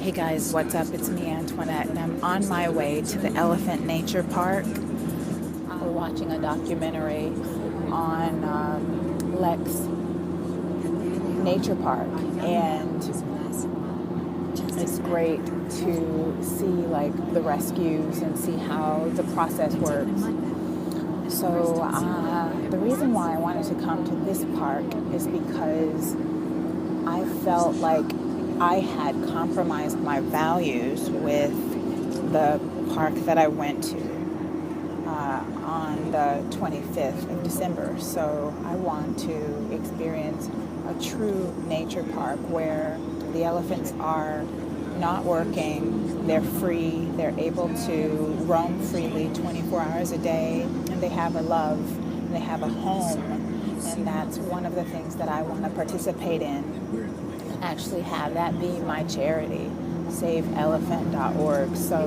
Hey guys, what's up? It's me, Antoinette, and I'm on my way to the Elephant Nature Park. We're watching a documentary on Lex Nature Park, and it's great to see like the rescues and see how the process works. So the reason why I wanted to come to this park is because I felt like I had compromised my values with the park that I went to on the 25th of December. So I want to experience a true nature park where the elephants are not working, they're free, they're able to roam freely 24 hours a day, and they have a love, and they have a home. And that's one of the things that I want to participate in. Actually have that be my charity, saveelephant.org. So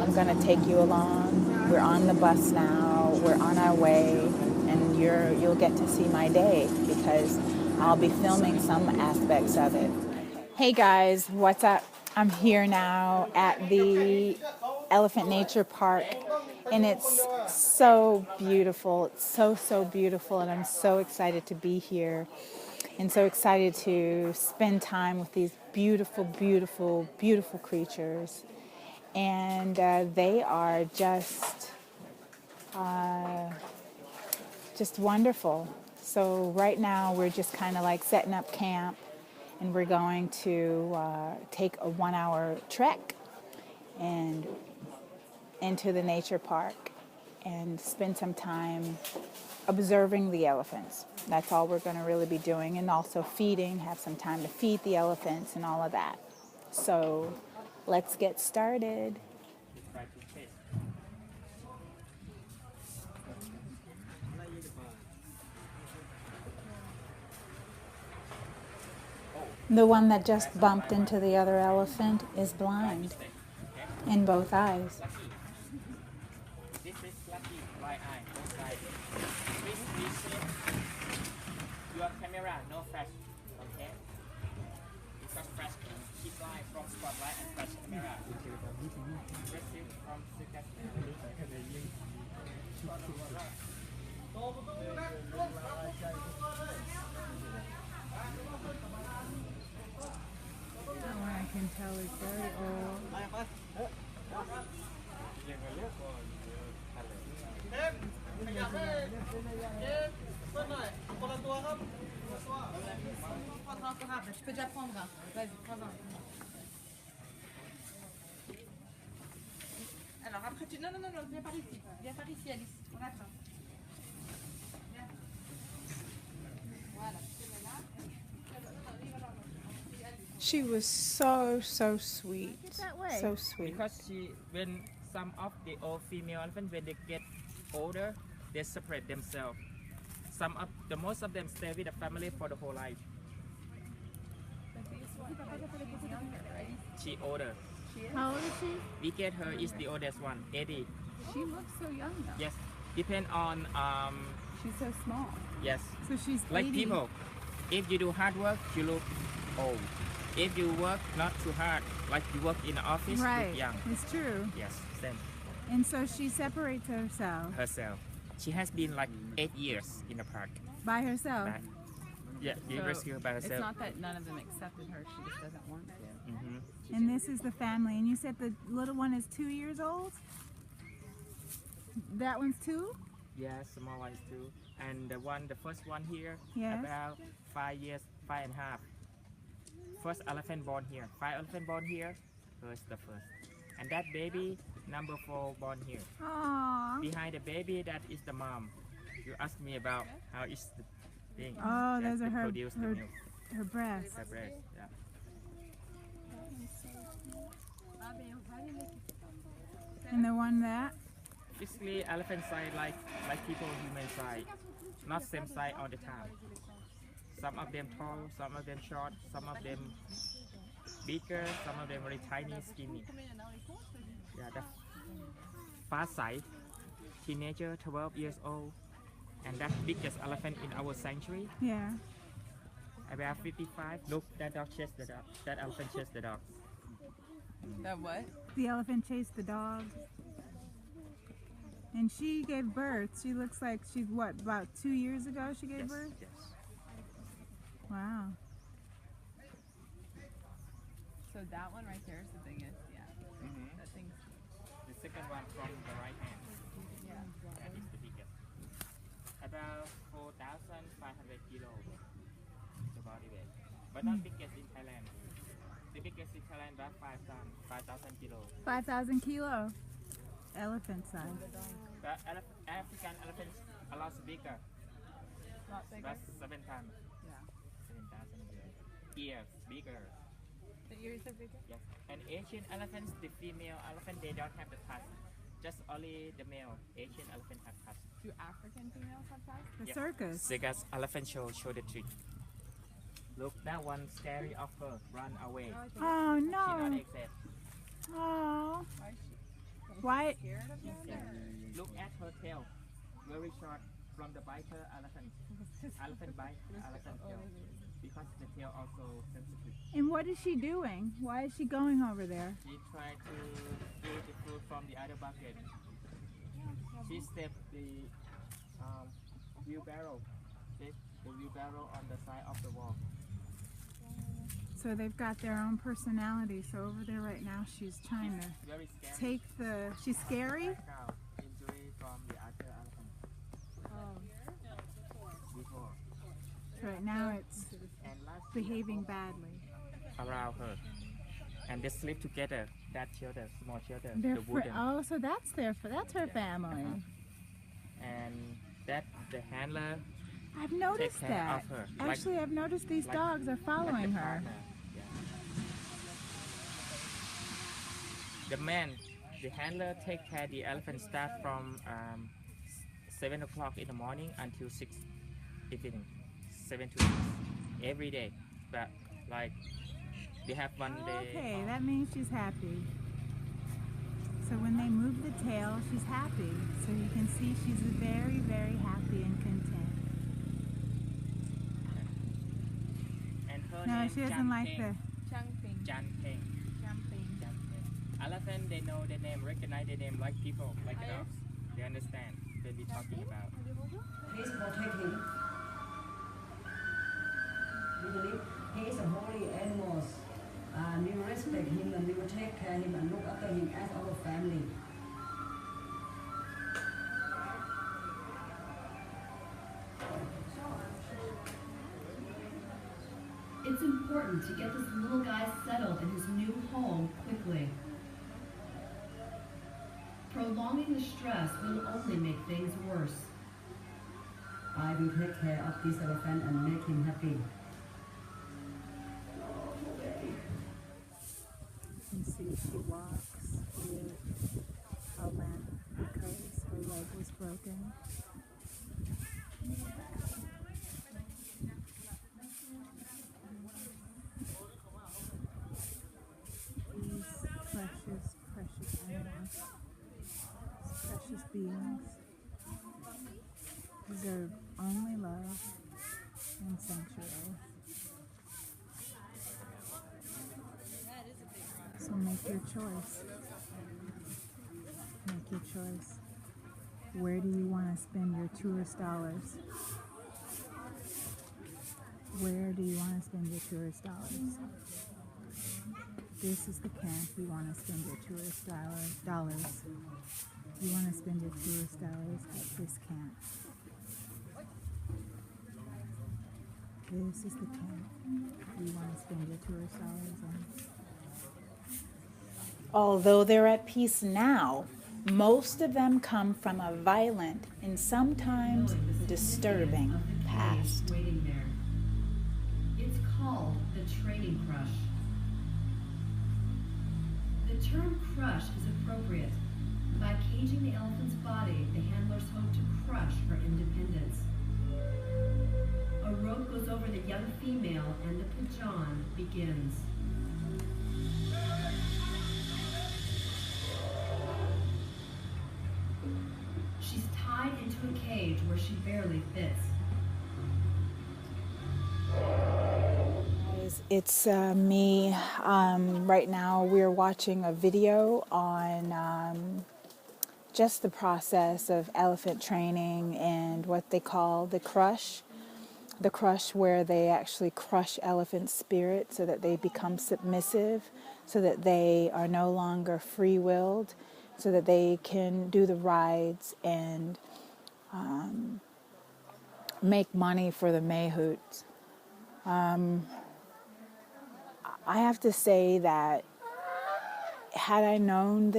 I'm going to take you along. We're on the bus now. We're on our way, and you'll get to see my day because I'll be filming some aspects of it. Hey guys, what's up? I'm here now at the Elephant Nature Park, and it's so beautiful. It's so beautiful, and I'm so excited to be here. And so excited to spend time with these beautiful creatures. And they are just wonderful. So right now we're just kind of like setting up camp, and we're going to take a 1-hour trek and into the nature park and spend some time observing the elephants. That's all we're going to really be doing, and also feeding, have some time to feed the elephants and all of that. So let's get started. The one that just bumped into the other elephant is blind in both eyes. This is lucky right eye, both sides. Please your camera, no flash, okay? Because flash can keep light from spotlight and flash camera. Receive from second. I can tell it's very old. Je peux déjà prendre. Vas-y, prends-en. Alors après tu... Non, viens par ici. Viens par ici, Alice. On attend. Viens. Voilà, tu te mets là. She was so sweet. So sweet. Because when some of the old female elephants, when they get older, they separate themselves. Most of them stay with the family for the whole life. She older. How old is she? We get her is the oldest one, 80. She looks so young though. Yes, depend on She's so small. yes. So she's Like 80. people, if you do hard work, you look old. If you work not too hard, like you work in the office, Right. you look young. It's true. Yes, same. And so she separates Herself. She has been like 8 years in the park. by herself. Back. Yeah, you rescue her by It's herself. not that none of them accepted her, she just doesn't want to. And this is the family. And you said the little one is 2 years old? That one's 2? Yeah, small ones too. And the first one here, Yes. about 5 years, 5.5. First elephant born here. 5 elephant born here. Here's the first. And that baby, number 4 born here. Aww. Behind the baby, that is the mom. You asked me about how is the thing. Oh, that those are to her produce the milk. her breasts. Her breast, yeah. And the one that? Basically, elephant side like people human side, not same side all the time. Some of them tall, some of them short, some of them bigger, some of them very tiny, skinny. Yeah, the fast side, teenager, 12 years old, and that biggest elephant in our sanctuary, Yeah. about 55. Look, that dog chased the dog. That elephant chased the dog. That what? The elephant chased the dog. And she gave birth. She looks like she's what, about 2 years ago she gave birth? Yes. Wow. So that one right there is the biggest, yeah. Mm-hmm. That thing's, The second one from the right hand. yeah. That is the biggest. About 4,500 kilos. The body weight. But not biggest in Thailand. The biggest in Thailand about 5,000 kilos. 5,000 kilo. Elephant size. But African elephants are lots bigger. Not bigger. That's 7 times. Yeah. 7,000 ears bigger. The ears are bigger? Yes. And Asian elephants, the female elephant, they don't have the tusk. Just only the male Asian elephant have tusk. Do African females have tusks? The Yes. circus. Because elephant show the trick. Look, that one scary of her, run away. Oh She not no. accept. Oh. Why is she Why? scared of them? Yeah. Look at her tail, very short from the biter elephant. Elephant bite elephant tail. Because the tail also sensitive. And what is she doing? Why is she going over there? She tried to eat the food from the other bucket. She stepped the wheelbarrow. The wheelbarrow on the side of the wall. So they've got their own personality. So over there right now, she's trying to Very scary. take the. She's scary. Now, injury from the other elephant before. So right now it's And last behaving badly. around her. And they sleep together. That shelter, small shelter, They're the wooden. oh, so that's that's her family. And that the handler I've noticed take care that. of her. Actually, I've noticed these like- dogs are like the following her. partner. Yeah. The man, the handler take care the elephant start from 7 o'clock in the morning until 6 evening. 7 to 6 every day. But like they have one day Okay, off. that means she's happy. So when they move the tail, she's happy. So you can see she's very, very happy and content. And her No, name she doesn't Jan like Peng. Jumping. Jan Peng. Jumping. Jan Peng. Elephant, they know the name, recognize the name like people, like Ah, dogs. They understand when we're talking about. Please protect him. We believe he is a holy animal. We will respect him and we will take care of him and look after him as our family. It's important to get this little guy settled in his new home quickly. Prolonging the stress will only make things worse. I will take care of this elephant and make him happy. You can see she walks with a limp because her leg was broken. These precious, precious animals, precious beings, deserve only love and sanctuary. So make your choice. Make your choice. Where do you want to spend your tourist dollars? Where do you want to spend your tourist dollars? This is the camp you want to spend your tourist dollars. You want to spend your tourist dollars at this camp. This is the camp you want to spend your tourist dollars in. Although they're at peace now, most of them come from a violent and sometimes disturbing past. Waiting there. It's called the training crush. The term crush is appropriate. By caging the elephant's body, the handlers hope to crush her independence. A rope goes over the young female and the pajan begins. She's tied into a cage where she barely fits. guys, it's me. Right now we're watching a video on just the process of elephant training and what they call the crush. The crush where they actually crush elephant spirit so that they become submissive, so that they are no longer free-willed, so that they can do the rides and make money for the mahouts. I have to say that had I known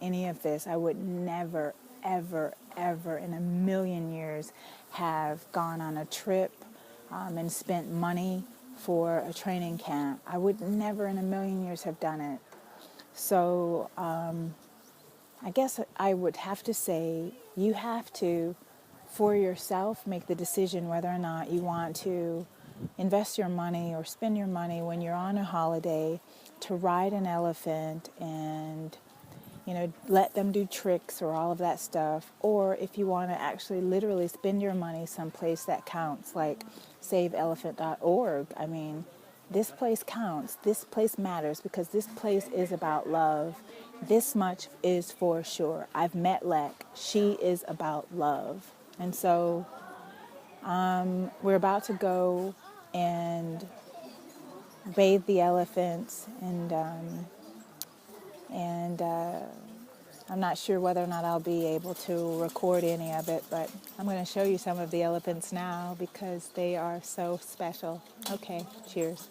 any of this, I would never, ever, ever in a million years have gone on a trip and spent money for a training camp. I would never in a million years have done it. So I guess I would have to say you have to, for yourself, make the decision whether or not you want to invest your money or spend your money when you're on a holiday to ride an elephant and, you know, let them do tricks or all of that stuff, or if you want to actually literally spend your money someplace that counts, like saveelephant.org. I mean, this place counts. This place matters because this place is about love. This much is for sure. I've met Lek. She is about love. And so we're about to go and bathe the elephants, and I'm not sure whether or not I'll be able to record any of it, but I'm going to show you some of the elephants now because they are so special. Okay, cheers.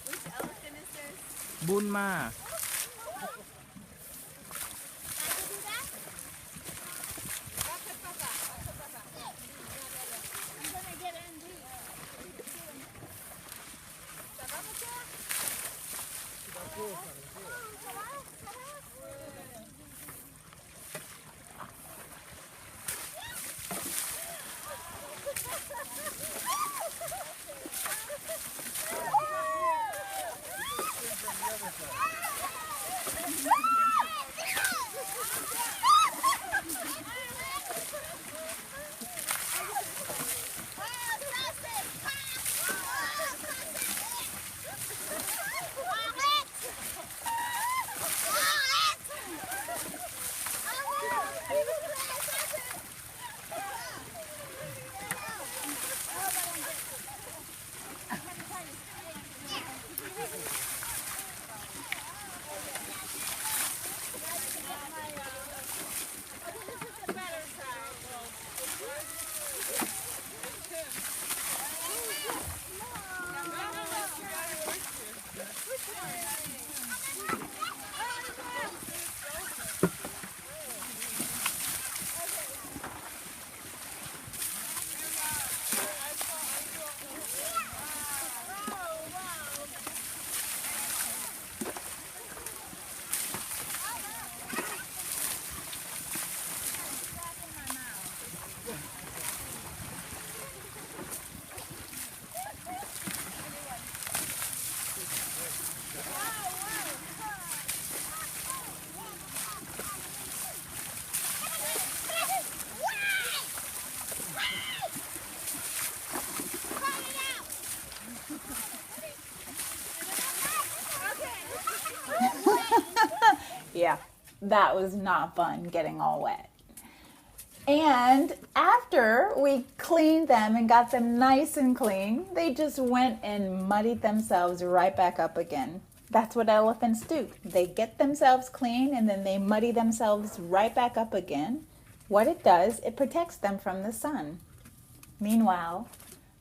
Which elephant is this? Bunma. Yeah, that was not fun getting all wet. And after we cleaned them and got them nice and clean, they just went and muddied themselves right back up again. That's what elephants do. They get themselves clean and then they muddy themselves right back up again. What it does, it protects them from the sun. Meanwhile,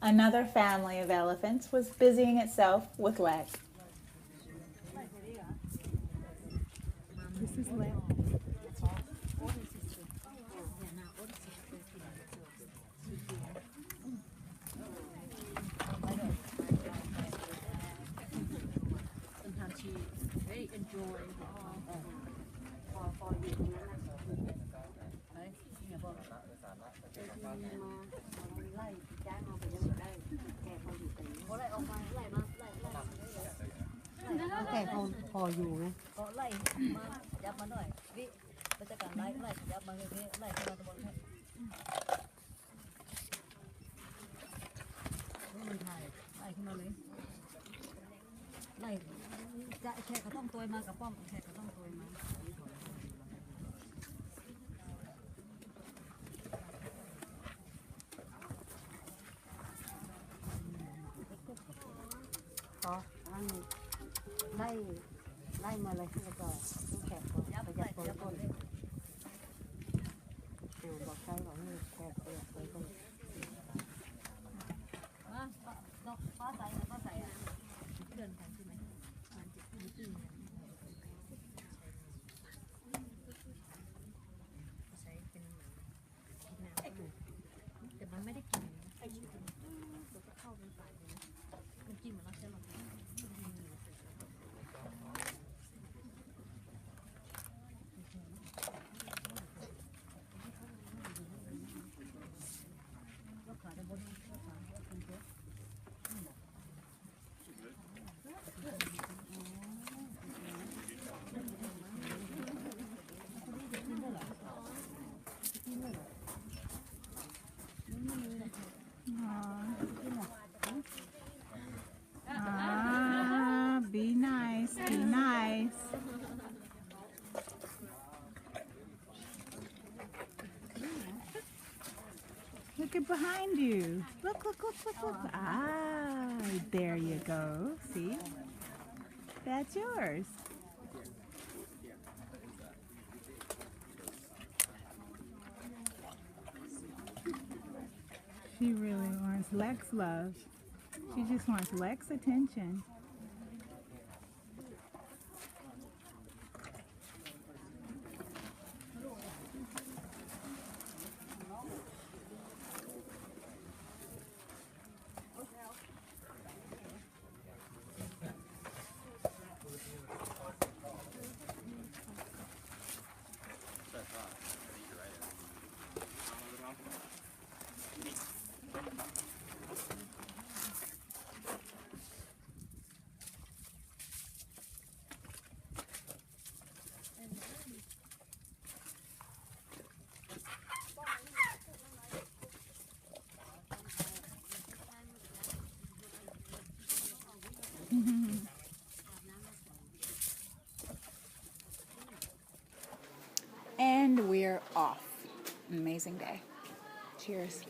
another family of elephants was busying itself with Lek. This is Lek. ขึ้นมาเลยไล่จะแขกก็ต้องตัวมากับป้อมแขกก็ต้องตัวมาขออันไล่มาเลยแล้วก็แขกก็ประหยัดตัวต้นบอกใครบอกให้แขกประหยัดตัวต้นฟ้าใสฟ้าใสอ่ะเดินไปใช่ไหมมันจะมีตึ้งใช้เป็นกินน้ำแต่มันไม่ได้กินใครกินเดี๋ยวก็เข้าไปฝ่ายเลยมันกินเหมือนเราใช้หรอกก็ขาดบนก็ขาดเป็นเยอะ Be nice, be nice. Look at behind you. Look, look, look, look, look. Ah, there you go. See? That's yours. She really wants Lex love. She just wants Lex attention. And we're off. Amazing day. Cheers.